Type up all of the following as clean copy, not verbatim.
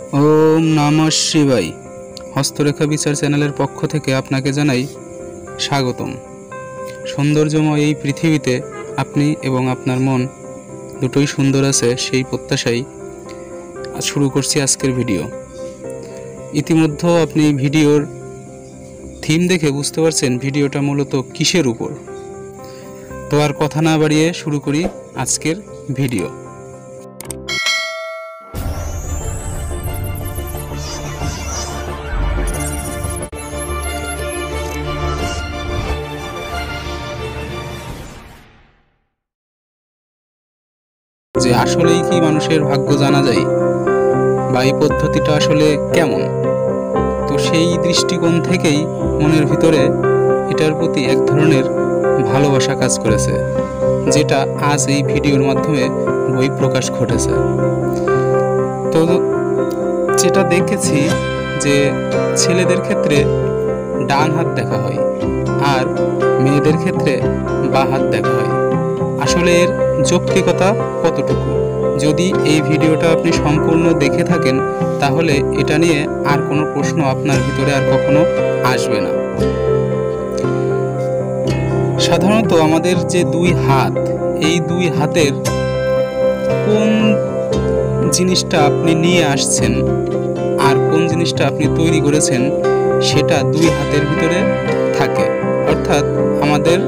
ओम नमः शिवाय। हस्तरेखा विचार चैनल पक्ष থেকে আপনাকে জানাই স্বাগতম। সৌন্দর্যময় এই পৃথিবীতে আপনি এবং আপনার মন দুটোই সুন্দর আছে সেই প্রত্যাশায় শুরু করছি আজকের ভিডিও। ইতিমধ্যে আপনি ভিডিওর থিম দেখে বুঝতে পারছেন ভিডিওটা মূলত কিসের উপর। তো আর কথা না বাড়িয়ে শুরু করি আজকের ভিডিও। যে আসলেই কি মানুষের ভাগ্য জানা যায় বা এই পদ্ধতিটা আসলে কেমন, তো সেই দৃষ্টিকোণ থেকেই মনের ভিতরে এটার প্রতি এক ধরনের ভালোবাসা কাজ করেছে, যেটা আজ এই ভিডিওর মাধ্যমে বহিঃপ্রকাশ ঘটেছে। তো যেটা দেখেছি যে ছেলেদের ক্ষেত্রে ডান হাত দেখা হয় আর মেয়েদের ক্ষেত্রে বাঁ হাত দেখা হয়। আসলে এর যৌক্তিকতা কতটুকু, যদি এই ভিডিওটা আপনি সম্পূর্ণ দেখে থাকেন তাহলে এটা নিয়ে আর কোনো প্রশ্ন আপনার ভিতরে আর কখনো আসবে না। সাধারণত আমাদের যে দুই হাত, এই দুই হাতের কোন জিনিসটা আপনি নিয়ে আসছেন আর কোন জিনিসটা আপনি তৈরি করেছেন সেটা দুই হাতের ভিতরে থাকে। অর্থাৎ আমাদের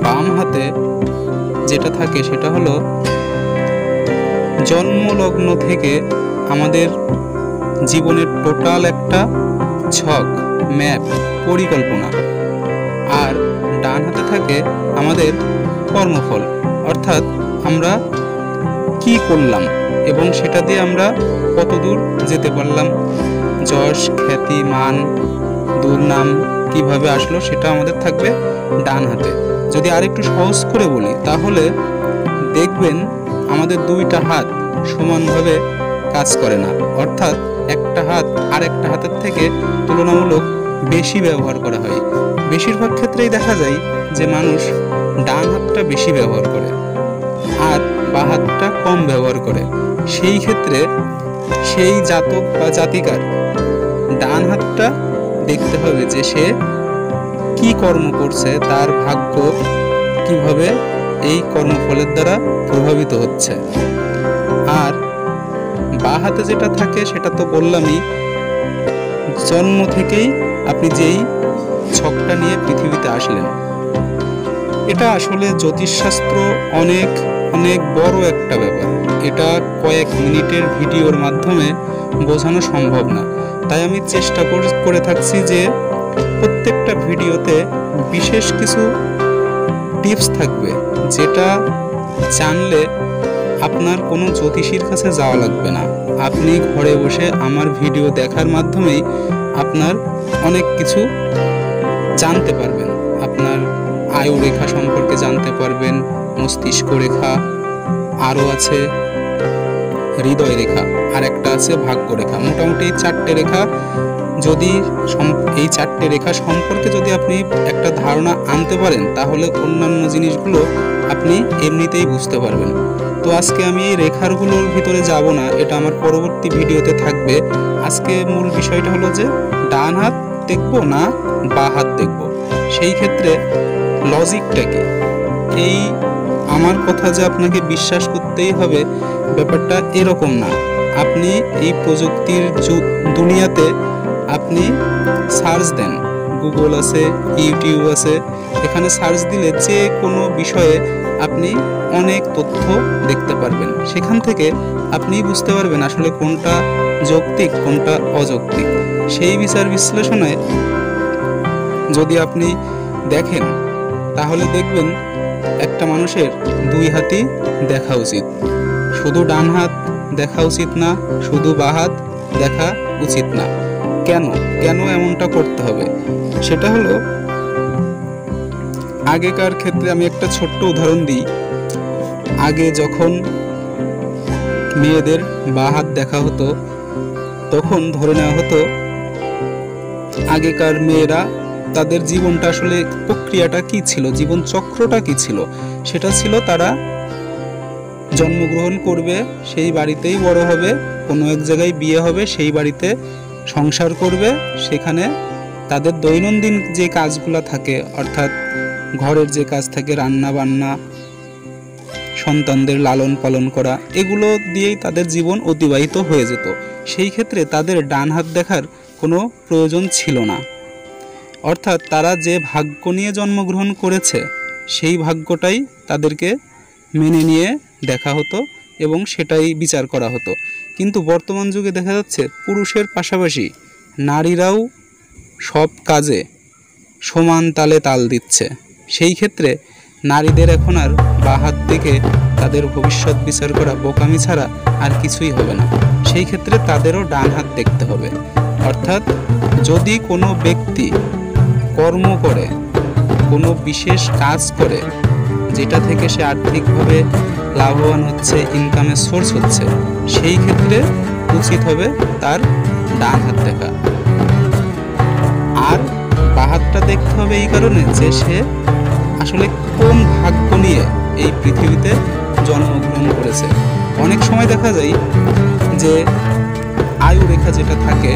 বাম হাতে যেটা থাকে সেটা হলো জন্মলগ্ন থেকে আমাদের জীবনের টোটাল একটা ছক, ম্যাপ, পরিকল্পনা। আর ডান হাতে থাকে আমাদের কর্মফল, অর্থাৎ আমরা কি করলাম এবং সেটা দিয়ে আমরা কতদূর যেতে পারলাম, যশ, খ্যাতি, মান, দুর্নাম কিভাবে আসলো সেটা আমাদের থাকবে ডান হাতে। যদি আরেকটু সহজ করে বলি তাহলে দেখবেন আমাদের দুইটা হাত সমানভাবে কাজ করে না, অর্থাৎ একটা হাত আর একটা হাতের থেকে তুলনামূলক বেশি ব্যবহার করা হয়। বেশিরভাগ ক্ষেত্রেই দেখা যায় যে মানুষ ডান হাতটা বেশি ব্যবহার করে আর বাঁ হাতটা কম ব্যবহার করে। সেই ক্ষেত্রে সেই জাতক বা জাতিকার ডান হাতটা দেখতে হবে যে সে কি কর্ম করছে, তার ভাগ্য কিভাবে এই কর্মফলের দ্বারা প্রভাবিত হচ্ছে। আর বাঁ হাতে যেটা থাকে সেটা তো বললামই, জন্ম থেকেই আপনি যেই ছকটা নিয়ে পৃথিবীতে আসলেন। এটা আসলে জ্যোতিষশাস্ত্র অনেক অনেক বড় একটা ব্যাপার। এটা কয়েক মিনিটের ভিডিওর মাধ্যমে বোঝানো সম্ভব না, তাই আমি চেষ্টা করে থাকছি যে প্রত্যেকটা ভিডিওতে বিশেষ কিছু টিপস থাকবে, যেটা জানলে আপনার কোনো জ্যোতিষীর কাছে যাওয়া লাগবে না। আপনি ঘরে বসে আমার ভিডিও দেখার মাধ্যমেই আপনার অনেক কিছু জানতে পারবেন। আপনার আয়ু রেখা সম্পর্কে জানতে পারবেন, মস্তিষ্ক রেখা, আরও আছে হৃদয় রেখা, আর একটা আছে ভাগ্য রেখা। মোটামুটি এই চারটে রেখা, যদি এই চারটে রেখা সম্পর্কে যদি আপনি একটা ধারণা আনতে পারেন তাহলে অন্যান্য জিনিসগুলো আপনি এমনিতেই বুঝতে পারবেন। তো আজকে আমি এই রেখাগুলোর ভিতরে যাব না, এটা আমার পরবর্তী ভিডিওতে থাকবে। আজকে মূল বিষয়টা হলো যে ডান হাত দেখব না বাঁ হাত দেখব, সেই ক্ষেত্রে লজিকটা কি। এই আমার কথা যে আপনাকে বিশ্বাস করতেই হবে ব্যাপারটা এরকম না। আপনি এই প্রযুক্তির দুনিয়াতে আপনি সার্চ দেন, গুগল আছে, ইউটিউব আছে, এখানে সার্চ দিলে যে কোনো বিষয়ে আপনি অনেক তথ্য দেখতে পারবেন। সেখান থেকে আপনি বুঝতে পারবেন আসলে কোনটা যৌক্তিক কোনটা অযৌক্তিক। সেই বিচার বিশ্লেষণে যদি আপনি দেখেন তাহলে দেখবেন একটা মানুষের দুই হাতই দেখা উচিত, শুধু ডান হাত দেখা উচিত না, শুধু বাঁ হাত দেখা উচিত না। কেন কেন এমনটা করতে হবে সেটা হলো, আগেকার ক্ষেত্রে আমি একটা ছোট্ট উদাহরণ দিই। আগে যখন মেয়েদের বাঁ হাত দেখা হতো তখন ধরে নেওয়া হতো আগেকার মেয়েরা তাদের জীবনটা আসলে প্রক্রিয়াটা কি ছিল, জীবন চক্রটা কি ছিল, সেটা ছিল তারা জন্মগ্রহণ করবে, সেই বাড়িতেই বড় হবে, কোনো এক জায়গায় বিয়ে হবে, সেই বাড়িতে সংসার করবে, সেখানে তাদের দৈনন্দিন যে কাজগুলো থাকে, অর্থাৎ ঘরের যে কাজ থাকে, রান্না বান্না, সন্তানদের লালন পালন করা, এগুলো দিয়েই তাদের জীবন অতিবাহিত হয়ে যেত। সেই ক্ষেত্রে তাদের ডান হাত দেখার কোনো প্রয়োজন ছিল না। অর্থাৎ তারা যে ভাগ্য নিয়ে জন্মগ্রহণ করেছে সেই ভাগ্যটাই তাদেরকে মেনে নিয়ে দেখা হতো এবং সেটাই বিচার করা হতো। কিন্তু বর্তমান যুগে দেখা যাচ্ছে পুরুষের পাশাপাশি নারীরাও সব কাজে সমান তালে তাল দিচ্ছে। সেই ক্ষেত্রে নারীদের এখন আর বাঁ হাত দেখে তাদের ভবিষ্যৎ বিচার করা বোকামি ছাড়া আর কিছুই হবে না। সেই ক্ষেত্রে তাদেরও ডান হাত দেখতে হবে। অর্থাৎ যদি কোনো ব্যক্তি কর্ম করে, কোনো বিশেষ কাজ করে, যেটা থেকে সে আর্থিকভাবে লাভবান হচ্ছে, ইনকামের সোর্স হচ্ছে, সেই ক্ষেত্রে উচিত হবে তার ডান হাত দেখা। আর বাঁ হাতটা দেখতে হবে এই কারণে যে সে আসলে কোন ভাগ্য নিয়ে এই পৃথিবীতে জন্মগ্রহণ করেছে। অনেক সময় দেখা যায় যে আয়ু রেখা যেটা থাকে,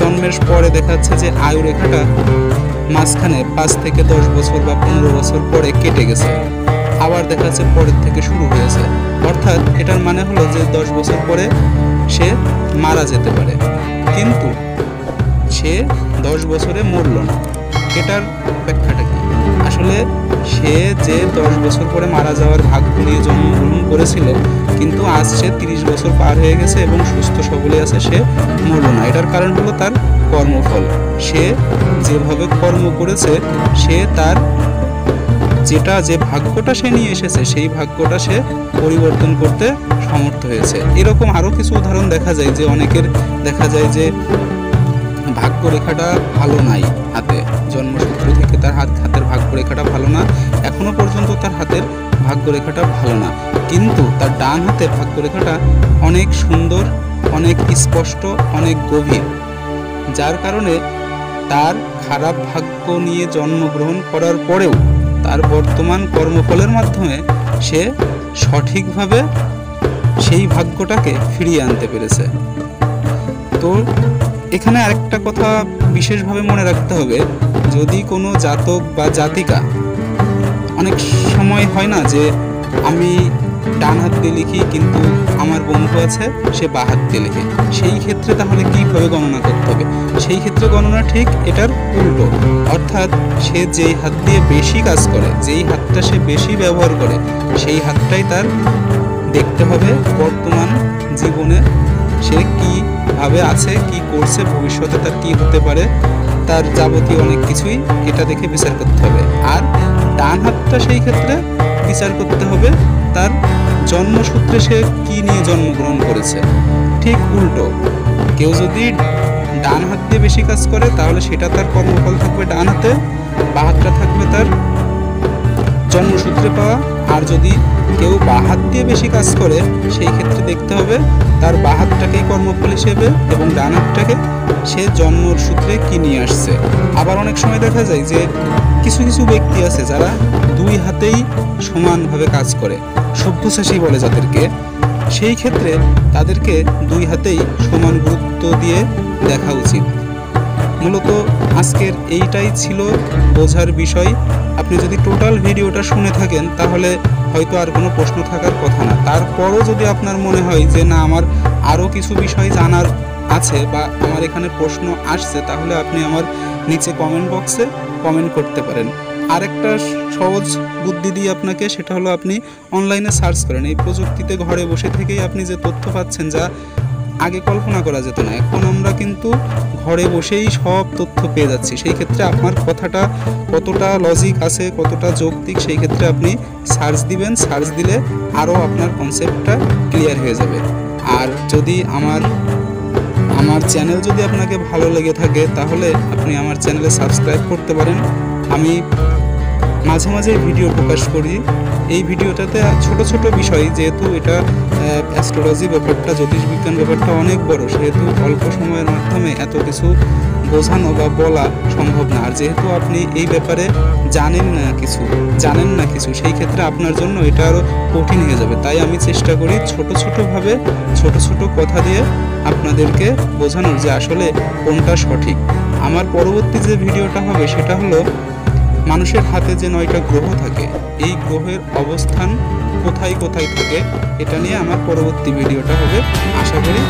জন্মের পরে দেখা যাচ্ছে যে আয়ু রেখাটা মাঝখানে 5 থেকে 10 বছর বা 15 বছর পরে কেটে গেছে, আবার দেখা যাচ্ছে পরের থেকে শুরু হয়েছে। অর্থাৎ এটার মানে হলো যে 10 বছর পরে সে মারা যেতে পারে, কিন্তু সে 10 বছরে মরল না। এটার ব্যাখ্যাটা কি? আসলে সে যে 10 বছর পরে মারা যাওয়ার ভাগ্য নিয়ে জন্মগ্রহণ করেছিল, কিন্তু আজ সে 30 বছর পার হয়ে গেছে এবং সুস্থ সবলে আছে, সে মরল না। এটার কারণ হলো তার কর্মফল। সে যেভাবে কর্ম করেছে, সে তার যে ভাগ্যটা সে নিয়ে এসেছে, সেই ভাগ্যটা সে পরিবর্তন করতে সমর্থ হয়েছে। এরকম আরও কিছু উদাহরণ দেখা যায় যে অনেকের দেখা যায় যে ভাগ্য রেখাটা ভালো নাই হাতে, জন্মসূত্র থেকে তার হাতের ভাগ্য রেখাটা ভালো না, এখনো পর্যন্ত তার হাতের ভাগ্য রেখাটা ভালো না, কিন্তু তার ডান হাতে ভাগ্য রেখাটা অনেক সুন্দর, অনেক স্পষ্ট, অনেক গভীর, যার কারণে তার খারাপ ভাগ্য নিয়ে জন্মগ্রহণ করার পরেও তার বর্তমান কর্মফলের মাধ্যমে সে সঠিকভাবে সেই ভাগ্যটাকে ফিরিয়ে আনতে পেরেছে। তো এখানে আরেকটা কথা বিশেষভাবে মনে রাখতে হবে, যদি কোনো জাতক বা জাতিকা, অনেক সময় হয় না যে আমি ডান হাত দিয়ে লিখি কিন্তু আমার বন্ধু আছে সে বাঁ হাত দিয়ে লিখে, সেই ক্ষেত্রে তাহলে কীভাবে গণনা করতে হবে? সেই ক্ষেত্রে গণনা ঠিক এটার উল্টো। অর্থাৎ সে যেই হাত দিয়ে বেশি কাজ করে, যেই হাতটা সে বেশি ব্যবহার করে, সেই হাতটাই তার দেখতে হবে বর্তমান জীবনে সে কীভাবে আছে, কি করছে, ভবিষ্যতে তার কি হতে পারে, তার যাবতীয় অনেক কিছুই এটা দেখে বিচার করতে হবে। আর ডান হাতটা সেই ক্ষেত্রে বিচার করতে হবে তার জন্মসূত্রে সে কি নিয়ে জন্মগ্রহণ করেছে। ঠিক উল্টো, কেউ যদি ডান হাত দিয়ে বেশি কাজ করে তাহলে সেটা তার কর্মফল থাকবে ডান হাতে, বাঁ হাতটা থাকবে তার জন্মসূত্রে পাওয়া। আর যদি কেউ বাঁ হাত দিয়ে বেশি কাজ করে সেই ক্ষেত্রে দেখতে হবে তার বাঁ হাতটাকেই কর্মফল হিসেবে এবং ডান হাতটাকে সে জন্মর সূত্রে কি নিয়ে আসছে। আবার অনেক সময় দেখা যায় যে কিছু কিছু ব্যক্তি আছে যারা দুই হাতেই সমানভাবে কাজ করে, সব্যসাচী বলে যাদেরকে, সেই ক্ষেত্রে তাদেরকে দুই হাতেই সমান গুরুত্ব দিয়ে দেখা উচিত। মূলত আজকের এইটাই ছিল বোঝার বিষয়। আপনি যদি টোটাল ভিডিওটা শুনে থাকেন তাহলে হয়তো আর কোনো প্রশ্ন থাকার কথা না। তারপরও যদি আপনার মনে হয় যে না, আমার আরও কিছু বিষয় জানার আছে বা আমার এখানে প্রশ্ন আসছে, তাহলে আপনি আমার নিচে কমেন্ট বক্সে কমেন্ট করতে পারেন। আরেকটা সহজ বুদ্ধি দিই আপনাকে, সেটা হলো আপনি অনলাইনে সার্চ করেন। এই প্রযুক্তিতে ঘরে বসে থেকেই আপনি যে তথ্য পাচ্ছেন, যা আগে কল্পনা করা যেত না, এখন আমরা কিন্তু ঘরে বসেই সব তথ্য পেয়ে যাচ্ছি। সেই ক্ষেত্রে আপনার কথাটা কতটা লজিক আছে, কতটা যৌক্তিক, সেই ক্ষেত্রে আপনি সার্চ দিবেন। সার্চ দিলে আরও আপনার কনসেপ্টটা ক্লিয়ার হয়ে যাবে। আর যদি আমার চ্যানেল যদি আপনাকে ভালো লেগে থাকে তাহলে আপনি আমার চ্যানেলে সাবস্ক্রাইব করতে পারেন। আমি মাঝে মাঝে ভিডিও প্রকাশ করি। এই ভিডিওটাতে ছোট ছোট বিষয়, যেহেতু এটা অ্যাস্ট্রোলজি ব্যাপারটা, জ্যোতিষবিজ্ঞান ব্যাপারটা অনেক বড়, সেহেতু অল্প সময়ের মাধ্যমে এত কিছু বোঝানো বা বলা সম্ভব না। আর যেহেতু আপনি এই ব্যাপারে জানেন না কিছু সেই ক্ষেত্রে আপনার জন্য এটা আরও কঠিন হয়ে যাবে। তাই আমি চেষ্টা করি ছোট ছোট কথা দিয়ে আপনাদেরকে বোঝানোর যে আসলে কোনটা সঠিক। আমার পরবর্তী যে ভিডিওটা হবে সেটা হলো মানুষের হাতে যে 9টা গ্রহ থাকে, এই গ্রহের অবস্থান কোথায় থাকে এটা নিয়ে আমার পরবর্তী ভিডিওটা হবে। আশা করি